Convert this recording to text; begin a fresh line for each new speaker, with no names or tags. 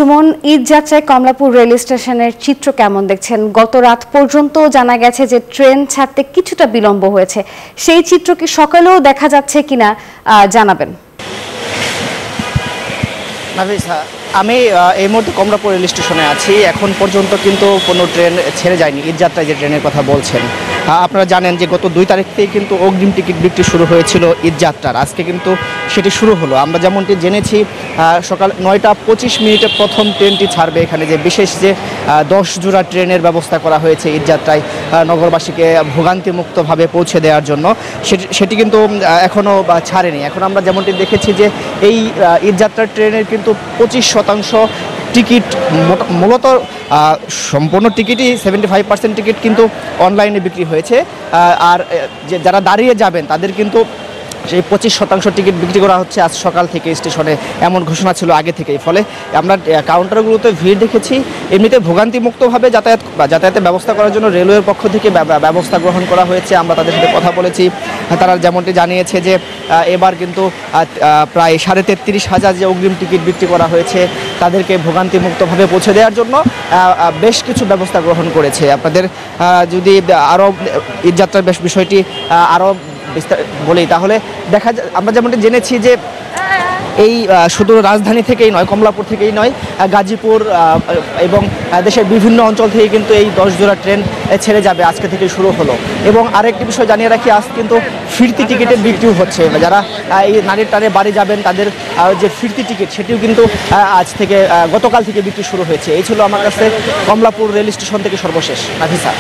সুমন, ঈদ যাত্রায় কমলাপুর রেল স্টেশনের চিত্র কেমন দেখছেন? গত রাত পর্যন্ত জানা গেছে যে ট্রেন ছাড়তে কিছুটা বিলম্ব হয়েছে। সেই চিত্র কি সকালেও দেখা যাচ্ছে কিনা জানাবেন।
নাফিসা, আমি এই মুহূর্তে কমলাপুর রেল স্টেশনে আছি। এখন পর্যন্ত কিন্তু কোনো ট্রেন ছেড়ে যায়নি। ঈদ যাত্রায় যে ট্রেনের কথা বলছেন, আপনারা জানেন যে গত 2 তারিখ থেকে কিন্তু অগ্রিম টিকিট বিক্রি শুরু হয়েছিল ঈদ যাত্রার। আজকে কিন্তু সেটি শুরু হলো। আমরা যেমনটি জেনেছি, সকাল 9টা 25 প্রথম ট্রেনটি ছাড়বে। এখানে যে বিশেষ যে 10 জোড়া ট্রেনের ব্যবস্থা করা হয়েছে ঈদ যাত্রায় নগরবাসীকে ভোগান্তিমুক্তভাবে পৌঁছে দেওয়ার জন্য, সেটি কিন্তু এখনও ছাড়েনি। এখন আমরা যেমনটি দেখেছি যে এই ঈদ যাত্রার ট্রেনের কিন্তু 25% টিকিট, মূলত সম্পূর্ণ টিকিটই 75% টিকিট কিন্তু অনলাইনে বিক্রি হয়েছে। আর যারা দাঁড়িয়ে যাবেন তাদের কিন্তু সেই 25% টিকিট বিক্রি করা হচ্ছে আজ সকাল থেকে স্টেশনে, এমন ঘোষণা ছিল আগে থেকেই। ফলে আমরা কাউন্টারগুলোতে ভিড় দেখেছি। এমনিতে ভোগান্তিমুক্তভাবে যাতায়াতের ব্যবস্থা করার জন্য রেলওয়ের পক্ষ থেকে ব্যবস্থা গ্রহণ করা হয়েছে। আমরা তাদের সাথে কথা বলেছি। তারা যেমনটি জানিয়েছে যে এবার কিন্তু প্রায় 33,500 যে অগ্রিম টিকিট বিক্রি করা হয়েছে তাদেরকে ভোগান্তিমুক্তভাবে পৌঁছে দেওয়ার জন্য বেশ কিছু ব্যবস্থা গ্রহণ করেছে। আপনাদের যদি আরও ঈদযাত্রার বিষয়টি আরও বলি, তাহলে আমরা যেমনটি জেনেছি যে এই শুধু রাজধানী থেকেই নয়, কমলাপুর থেকেই নয়, গাজীপুর এবং দেশের বিভিন্ন অঞ্চল থেকে কিন্তু এই 10 জোড়া ট্রেন ছেড়ে যাবে। আজকে থেকে শুরু হলো। এবং আরেকটি বিষয় জানিয়ে রাখি, আজ কিন্তু ফিরতি টিকিটের বিক্রিও হচ্ছে। যারা এই নারীর টানে বাড়ি যাবেন তাদের যে ফিরতি টিকিট, সেটিও কিন্তু গতকাল থেকে বিক্রি শুরু হয়েছে। এই ছিল আমার কাছে কমলাপুর রেল স্টেশন থেকে সর্বশেষ। নাফিসা।